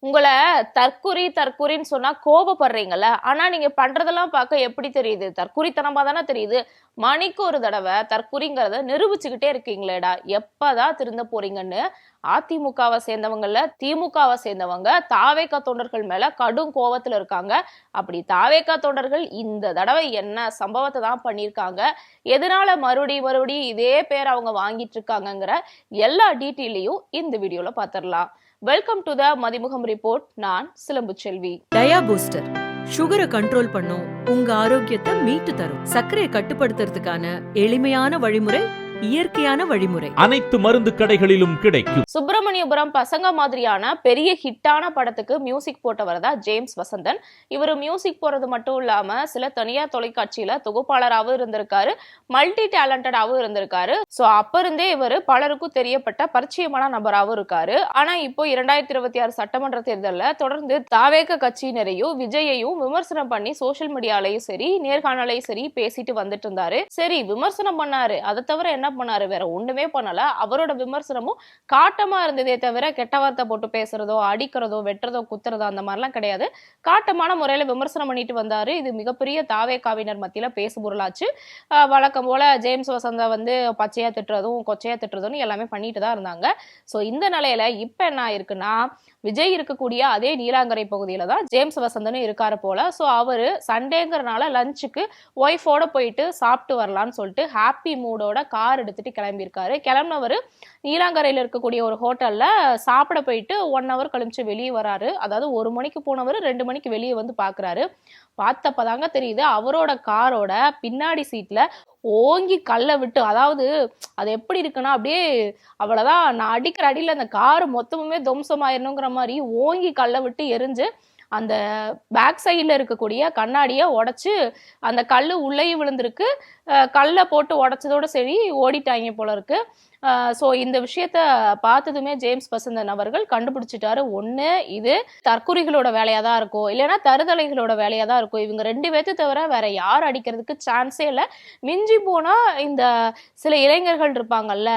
உங்கள தற்குறின்னு சொன்னா கோபப்படுறீங்கல்ல. ஆனா நீங்க பண்றதெல்லாம் பார்க்க எப்படி தெரியுது? தற்குறித்தனமா தானே தெரியுது. மணிக்கு ஒரு தடவை தற்குறிங்கிறத நிரூபிச்சுக்கிட்டே இருக்கீங்களேடா. எப்பதான் திருந்த போறீங்கன்னு அதிமுகவை சேர்ந்தவங்கல்ல திமுகவை சேர்ந்தவங்க தாவேகா தொண்டர்கள் மேல கடும் கோவத்துல இருக்காங்க. அப்படி தாவேகா தொண்டர்கள் இந்த தடவை என்ன சம்பவத்தை தான் பண்ணியிருக்காங்க, எதனால மறுபடியும் இதே பேர் அவங்க வாங்கிட்டு இருக்காங்கங்கிற எல்லா டீட்டெயிலையும் இந்த வீடியோல பாத்திரலாம். Welcome to the Mathimugam report. நான் சிலம்பு செல்வி. டயா பூஸ்டர் சுகரை கண்ட்ரோல் பண்ணும், உங்க ஆரோக்கியத்தை மீட்டு தரும். சர்க்கரையை கட்டுப்படுத்துறதுக்கான எளிமையான வழிமுறை, இயற்கையான வழிமுறை. அனைத்து மருந்து கடைகளிலும் கிடைக்கும். சுப்பிரமணியபுரம் பசங்க மாதிரியான பெரிய ஹிட்டான படத்துக்கு மியூசிக் போட்டவர் தான் ஜேம்ஸ் வசந்தன். இவர் மியூசிக் போறது மட்டும் இல்லாம சில தனியார் தொலைக்காட்சியில தொகுப்பாளராகவும் இருந்திருக்காரு, மல்டி டேலண்டடாகவும் இருந்திருக்காரு. சோ அப்ப இருந்தே இவர் பலருக்கும் தெரியப்பட்ட பரிச்சயமான நபராகவும் இருக்காரு. ஆனா இப்போ 2026 சட்டமன்ற தேர்தலில் தொடர்ந்து தாவேக கட்சியினரையும் விஜயையும் விமர்சனம் பண்ணி சோசியல் மீடியாலையும் சரி நேர்காணலையும் சரி பேசிட்டு வந்துட்டு இருந்தாரு. சரி, விமர்சனம் பண்ணாரு, அதை தவிர என்ன பண்ணாரு? வேற ஒண்ணுமே பண்ணல. அவரோட விமர்சனமும் காட்டமா இருந்ததே தவிர கெட்ட வார்த்தை போட்டு பேசுறதோ அடிக்கிறதோ வெட்டுறதோ குத்துறதோ அந்த மாதிரிலாம் கிடையாது. காட்டமான முறையில விமர்சனம் பண்ணிட்டு வந்தாரு. இது மிகப்பெரிய தாவேகாவினர் மத்தியில பேசு பொருளாச்சு. வழக்கம் போல ஜேம்ஸ் வசந்தா பச்சையா திட்டுறதும் கொச்சையா திட்டுறதும் எல்லாமே பண்ணிட்டு தான் இருந்தாங்க. சோ இந்த நிலையில இப்ப என்ன ஆயிருக்குன்னா, விஜய் இருக்கக்கூடிய அதே நீலாங்கரை பகுதியில தான் ஜேம்ஸ் வசந்தனும் இருக்காரு போல. சோ அவரு சண்டேங்கிறனால லஞ்சுக்கு ஒய்ஃபோட போயிட்டு சாப்பிட்டு வரலான்னு சொல்லிட்டு ஹாப்பி மூடோட கார் எடுத்துட்டு கிளம்பியிருக்காரு. கிளம்பினவர் நீலாங்கரையில் இருக்கக்கூடிய ஒரு ஹோட்டல்ல சாப்பிட போயிட்டு 1 hour கழிச்சு வெளியே வராரு. அதாவது 1 மணிக்கு போனவர் 2 மணிக்கு வெளியே பாக்குறாரு. பார்த்தப்பதாங்க தெரியுது அவரோட காரோட பின்னாடி சீட்ல ஓங்கி கல்லை விட்டு, அதாவது அது எப்படி இருக்குன்னா அப்படியே அவ்வளவுதான், நான் அடிக்கிற அடியில அந்த காரு மொத்தமுமே துவம்சமாயிரணுங்கிற மாதிரி ஓங்கி கல்லை விட்டு எரிஞ்சு அந்த பேக் சைட்ல இருக்கக்கூடிய கண்ணாடியை உடைச்சு அந்த கல்லு உள்ளேயும் விழுந்திருக்கு. கல்லை போட்டு உடைச்சதோட சரி ஓடிட்டாங்க போல இருக்கு. ஸோ இந்த விஷயத்த பார்த்ததுமே ஜேம்ஸ் வசந்தன் அவர்கள் கண்டுபிடிச்சிட்டாரு. ஒன்று இது தற்குறிகளோட வேலையா தான் இருக்கும், இல்லைன்னா தருதலைகளோட வேலையா தான் இருக்கும். இவங்க 2 பேர்த்து தவிர வேற யார் அடிக்கிறதுக்கு சான்ஸே இல்லை. மிஞ்சி போனா இந்த சில இளைஞர்கள் இருப்பாங்கல்ல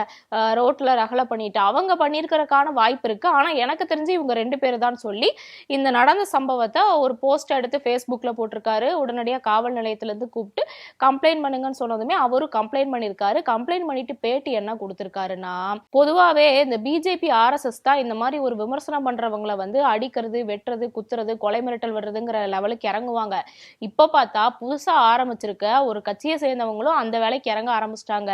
ரோட்ல ரகலை பண்ணிட்டு, அவங்க பண்ணியிருக்கிறதுக்கான வாய்ப்பு இருக்கு. ஆனா எனக்கு தெரிஞ்சு இவங்க 2 பேர் தான் சொல்லி இந்த நடந்த சம்பவத்தை ஒரு போஸ்ட் எடுத்து ஃபேஸ்புக்ல போட்டிருக்காரு. உடனடியாக காவல் நிலையத்துல இருந்து கூப்பிட்டு கம்ப்ளைண்ட் பண்ணுங்கன்னு சொன்னதுமே அவரும் கம்ப்ளைண்ட் பண்ணியிருக்காரு. கம்ப்ளைண்ட் பண்ணிட்டு பேட்டி என்ன கொடுத்திருக்காருன்னா, பொதுவாவே இந்த பிஜேபி ஆர்எஸ்எஸ் தான் இந்த மாதிரி ஒரு விமர்சனம் பண்றவங்களை அடிக்கிறது வெட்டுறது குத்துறது கொலை மிரட்டல் வர்றதுங்கிற லெவலுக்கு இறங்குவாங்க. இப்ப பார்த்தா புதுசா ஆரம்பிச்சிருக்க ஒரு கட்சியை சேர்ந்தவங்களும் அந்த வேலைக்கு இறங்க ஆரம்பிச்சிட்டாங்க.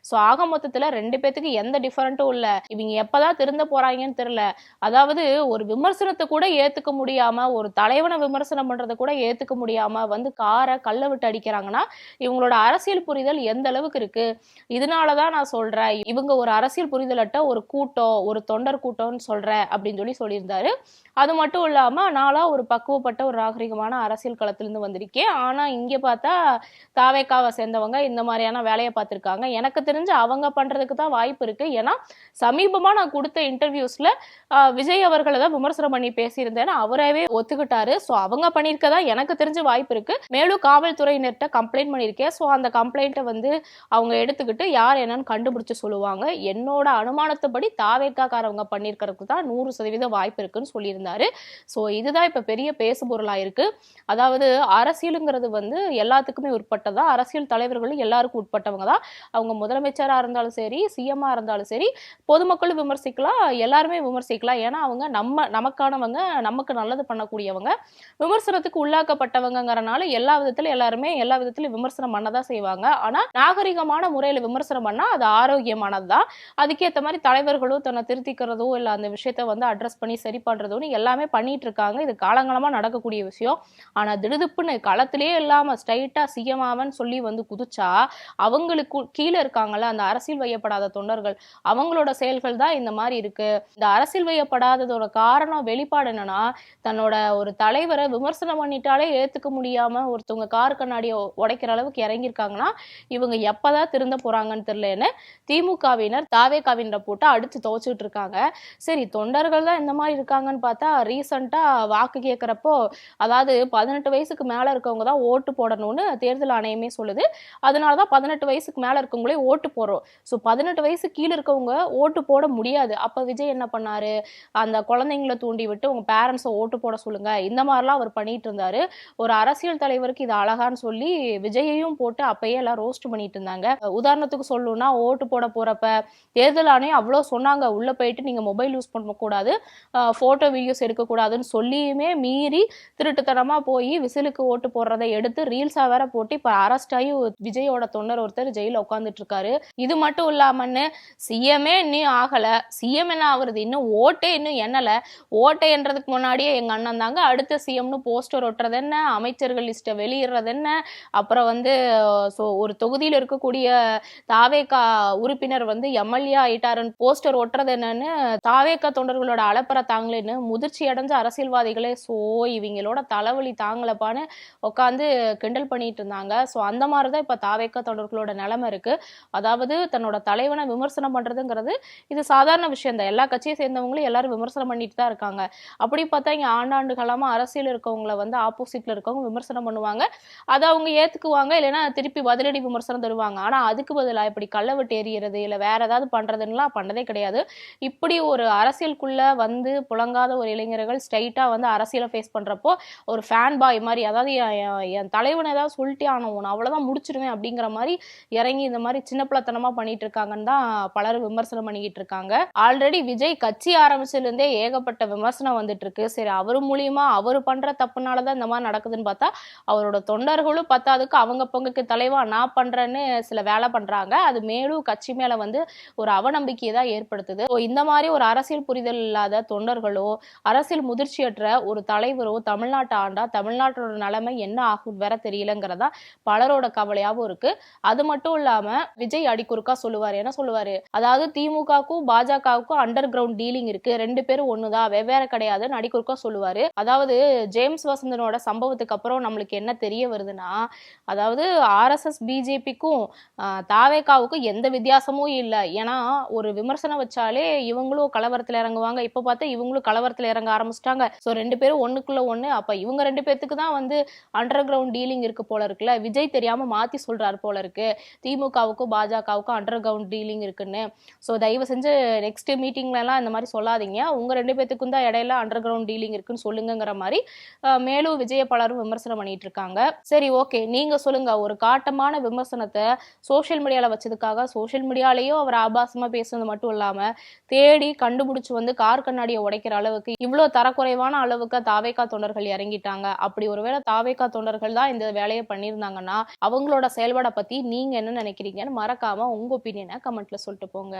சோ ஆக மொத்தத்துல 2 பேத்துக்கு எந்த டிஃபரெண்ட்டும் இல்ல. இவங்க எப்பதான் திருந்த போறாங்கன்னு தெரியல. அதாவது ஒரு விமர்சனத்தை கூட ஏத்துக்க முடியாம, ஒரு தலைவனை விமர்சனம் பண்றதை கூட ஏத்துக்க முடியாம காரை கல்லை விட்டு அடிக்கிறாங்கன்னா இவங்களோட அரசியல் புரிதல் எந்த அளவுக்கு இருக்கு? இதனாலதான் நான் சொல்றேன், இவங்க ஒரு அரசியல் புரிதலட்ட ஒரு கூட்டம், ஒரு தொண்டர் கூட்டம்னு சொல்றேன் அப்படின்னு சொல்லியிருந்தாரு. அது மட்டும் இல்லாம நாளா ஒரு பக்குவப்பட்ட ஒரு நாகரிகமான அரசியல் களத்திலிருந்து வந்திருக்கேன். ஆனா இங்க பார்த்தா தாவேகாவை சேர்ந்தவங்க இந்த மாதிரியான வேலையை பார்த்திருக்காங்க. எனக்கு தெரிஞ்சு அவங்க பண்றதுக்கு தான் வாய்ப்பு இருக்கு. ஏன்னா சமீபமா நான் கொடுத்த இன்டர்வியூஸ்ல விஜய் அவர்களை தான் விமர்சனம் பண்ணி பேசியிருந்தேன், அவரவே ஒத்துக்கிட்டாரு. ஸோ அவங்க பண்ணியிருக்கதா எனக்கு தெரிஞ்ச வாய்ப்பு இருக்கு. மேலும் காவல்துறையினர்கிட்ட கம்ப்ளைண்ட் பண்ணியிருக்கேன். ஸோ அந்த கம்ப்ளைண்ட்டை அவங்க எடுத்துக்கிட்டு யார் என்னன்னு கண்டுபிடிச்சு சொல்லுவாங்க. என்னோட அனுமானத்தைப்படி தாவேக்காரவங்க பண்ணியிருக்கிறதுக்கு தான் 100% வாய்ப்பு இருக்குன்னு சொல்லியிருந்தாரு. ஸோ இதுதான் இப்ப பெரிய பேசு பொருளா இருக்கு. அதாவது அரசியலுங்கிறது எல்லாத்துக்குமே உட்பட்டதா, அரசியல் தலைவர்களும் எல்லாருக்கும் உட்பட்டவங்க தான். அவங்க முதலமைச்சரா இருந்தாலும் சரி, சிஎம்மா இருந்தாலும் சரி, பொதுமக்களும் விமர்சிக்கலாம், எல்லாருமே விமர்சிக்கலாம். ஏன்னா அவங்க நமக்கானவங்க, நமக்கு நல்லது பண்ணக்கூடியவங்க, விமர்சனத்துக்கு உள்ளாக்கப்பட்டவங்கிறனால எல்லா விதத்துல எல்லாருமே எல்லா விதத்திலும் விமர்சனம் பண்ணதான் செய்வாங்க. ஆனா நாகரிகமான முறையில விமர்சனம் பண்ணா அது ஆரோக்கியமானதுதான். அதுக்கேற்ற மாதிரி தலைவர்களும் தன்னை திருத்திக்கிறதோ இல்ல அந்த விஷயத்த அட்ரஸ் பண்ணி சரி பண்றதோன்னு எல்லாமே பண்ணிட்டு இருக்காங்க. இது காலங்காலமா நடக்கக்கூடிய விஷயம். ஆனா திடுதுப்புன்னு களத்திலே இல்லாம ஸ்ட்ரைட்டா சிஎம் ஆவன்னு சொல்லி குதிச்சா அவங்களுக்கு கீழே இருக்காங்கல்ல அந்த அரசியல் வையப்படாத தொண்டர்கள், அவங்களோட செயல்கள் தான் இந்த மாதிரி இருக்கு. இந்த அரசியல் வையப்படாததோட காரணம் வெளிப்பாடு என்னன்னா, தன்னோட ஒரு தலைவரை விமர்சனம் பண்ணிட்டாலே ஏத்துக்க முடியாம ஒருத்தவங்க கார் கண்ணாடியை உடைக்கிற அளவுக்கு இறங்கியிருக்காங்கன்னா இவங்க எப்பதான் திருந்த போறாங்கன்னு தெரியலன்னு திமுக திமுகவினர் தாவேகாவினரை போட்டு அடிச்சு துவைச்சிட்டு இருக்காங்க. சரி, தொண்டர்கள் தான் இந்த மாதிரி இருக்காங்கன்னு பார்த்தா ரீசெண்டா வாக்கு கேட்கிறப்போ, அதாவது 18 வயசுக்கு மேல இருக்கவங்க தான் ஓட்டு போடணும்னு தேர்தல் ஆணையமே சொல்லுது. அதனாலதான் 18 வயசுக்கு மேல இருக்கவங்களே ஓட்டு போடுறோம். ஸோ 18 வயசு கீழ இருக்கவங்க ஓட்டு போட முடியாது. அப்ப விஜய் என்ன பண்ணாரு, அந்த குழந்தைங்களை தூண்டி விட்டு உங்க பேரண்ட்ஸை ஓட்டு போட சொல்லுங்க, இந்த மாதிரிலாம் அவர் பண்ணிட்டு இருந்தாரு. ஒரு அரசியல் தலைவருக்கு இது அழகான்னு சொல்லி விஜயையும் போட்டு அப்பயே எல்லாம் ரோஸ்ட் பண்ணிட்டு இருந்தாங்க. உதாரணத்துக்கு சொல்லணும்னா, ஓட்டு போட போறப்ப தேர்தல் ஆணையம் அவ்வளோ சொன்னாங்க, உள்ள போயிட்டு நீங்க மொபைல் யூஸ் பண்ணக்கூடாது, போட்டோ வீடியோஸ் எடுக்கக்கூடாதுன்னு சொல்லியுமே மீறி திருட்டுத்தனமா போய் விசிலுக்கு ஓட்டு போடுறதை எடுத்து ரீல்ஸா வேற போட்டு இப்ப அரெஸ்ட் ஆகி விஜயோட தொண்டர் ஒருத்தர் ஜெயில உட்காந்துட்டு இருக்காரு. இது மட்டும் இல்லாமன்னு சிஎம்ஏ இன்னும் ஆகல, சிஎம் என்ன ஆகுறது, இன்னும் ஓட்டே இன்னும் எண்ணல, ஓட்டை என்றதுக்கு முன்னாடியே எங்க அண்ணன் தாங்க அடுத்த சிஎம்னு போஸ்டர் ஒட்டுறது என்ன, அமைச்சர்கள் லிஸ்ட்டை வெளியிடுறது என்ன, அப்புறம் வந்து ஒரு தொகுதியில் இருக்கக்கூடிய தாவேகா உறுப்பினர் வந்து எம்எல்ஏ ஆயிட்டாருன்னு போஸ்டர் ஒட்டுறது என்னன்னு தாவேகா தொண்டர்களோட அலப்பற தாங்களேன்னு முதிர்ச்சி அடைஞ்ச அரசியல்வாதிகளே இவங்களோட தலைவலி தாங்கலப்பான்னு உட்காந்து கிண்டல் பண்ணிட்டு இருந்தாங்க. ஸோ அந்த மாதிரிதான் இப்ப தாவேகா தொண்டர்களோட நிலைமை இருக்கு. அதாவது தன்னோட தலைவனை விமர்சனம் பண்றதுங்கிறது இது சாதாரண விஷயம் தான். எல்லா கட்சியை சேர்ந்தவங்களும் எல்லாரும் விமர்சனம் பண்ணிட்டு தான் இருக்காங்க. அப்படி பார்த்தா இங்க ஆண்டாண்டு காலமா அரசியல் இருக்கவங்கள வந்து ஆப்போசிட்ல இருக்கவங்க விமர்சனம் பண்ணுவாங்க, அதை அவங்க ஏத்துக்குவாங்க, இல்லைன்னா திருப்பி பதிலடி விமர்சனம் தருவாங்க. ஆனா அதுக்கு பதிலா இப்படி கள்ள விட்டு எறியறது இல்ல வேற ஏதாவது பண்றதுன்னா பண்ணதே கிடையாது. இப்படி ஒரு அரசியலுக்குள்ள வந்து புழங்காத ஒரு இளைஞர்கள் ஸ்ட்ரைட்டா வந்து அரசியலை ஃபேஸ் பண்றப்போ ஒரு ஃபேன் பாய் மாதிரி, அதாவது என் தலைவன் ஏதாவது சொல்லிட்டே ஆனவன் அவ்வளவுதான் முடிச்சிருவேன் அப்படிங்கிற மாதிரி இறங்கி இந்த மாதிரி சின்ன பிள்ளைத்தனமா பண்ணிட்டு இருக்காங்கன்னு தான் பலரும் விமர்சனம் பண்ணிக்கிட்டு இருக்காங்க. ஆல்ரெடி விஜய் கட்சி ஆரம்பிச்சதுல இருந்தே ஏகப்பட்ட விமர்சனம் வந்துட்டு இருக்கு. சரி, அவரு மூலியமா அவரு பண்ற தப்புனாலதான் இந்த மாதிரி நடக்குதுன்னு பார்த்தா அவரோட தொண்டர்களும் பத்தாதுக்கு அவங்க பங்குக்கு தலைவா நான் பண்றேன்னு சில வேலை பண்றாங்க. அது மேலும் கட்சி மேல வந்து ஒரு அவநம்பிக்கையை தான் ஏற்படுத்துது. இந்த மாதிரி ஒரு அரசியல் புரிதல் இல்லாத தொண்டர்களோ அரசியல் முதிர்ச்சியற்ற ஒரு தலைவரோ தமிழ்நாட்டை ஆண்டா தமிழ்நாட்டோட நிலைமை என்ன ஆகும் வேற தெரியலங்கிறதா பலரோட கவலையாவும் இருக்கு. அது மட்டும் இல்லாம விஜய் அடிக்குறுக்கா சொல்லுவாரு, என்ன சொல்லுவாரு, அதாவது திமுகவுக்கும் பாஜகவுக்கும் அண்டர் கிரவுண்ட் டீலிங் இருக்கு, ரெண்டு பேரும் ஒண்ணுதான் வெவ்வேறு கிடையாதுன்னு அடிக்குறுக்கா சொல்லுவாரு. அதாவது ஜேம்ஸ் வசந்தனோட சம்பவத்துக்கு அப்புறம் நம்மளுக்கு என்ன தெரிய வருதுன்னா, அதாவது ஆர்எஸ்எஸ் பிஜேபிக்கும் தாவேகாவுக்கும் எந்த வித்தியாசமும் இல்லை. ஏன்னா ஒரு விமர்சனம் வச்சாலே இவங்களும் கலவரத்துல இறங்குவாங்க, இப்ப பார்த்தா இவங்களும் கலவரத்துல இறங்க ஆரம்பிச்சிட்டாங்க. சோ ரெண்டு பேரும் ஒண்ணுக்குள்ள ஒண்ணு. அப்ப இவங்க ரெண்டு பேத்துக்கு தான் வந்து அண்டர் கிரவுண்ட் டீலிங் இருக்கு போல இருக்குல்ல, விஜய் தெரியாம மாத்தி சொல்றாரு போல இருக்கு, திமுகவுக்கும் பாஜகவுக்கும் அண்டர் கிரவுண்ட் டீலிங் இருக்குன்னு. சோ தயவு செஞ்சு நெக்ஸ்ட் மீட்டிங்ல எல்லாம் இந்த மாதிரி சொல்லாதீங்க, உங்க ரெண்டு பேத்துக்கும் தான் இடையில அண்டர் கிரவுண்ட் டீலிங் இருக்குன்னு சொல்லுங்கிற மாதிரி மேலும் விஜய பலரும் விமர்சனம் பண்ணிட்டு இருக்காங்க. சரி, ஓகே, நீங்க சொல்லுங்க, ஒரு காட்டமான விமர்சனத்தை சோசியல் மீடியால வச்சதுக்காக சோசியல் மீடியாலேயும் அவர் ஆபாசமா பேசுனது மட்டும் இல்லாம தேடி கண்டுபிடிச்சு வந்து கார் கண்ணாடியை உடைக்கிற அளவுக்கு இவ்வளவு தரக்குறைவான அளவுக்கு தாவேகா தொண்டர்கள் இறங்கிட்டாங்க. அப்படி ஒருவேளை தாவேகா தொண்டர்கள் தான் இந்த வேலையை பண்ணியிருந்தாங்கன்னா அவங்களோட செயல்பாடை பத்தி நீங்க என்ன நினைக்கிறீங்கன்னு மறக்காம உங்க ஒப்பீனியனை கமெண்ட்ல சொல்லிட்டு போங்க.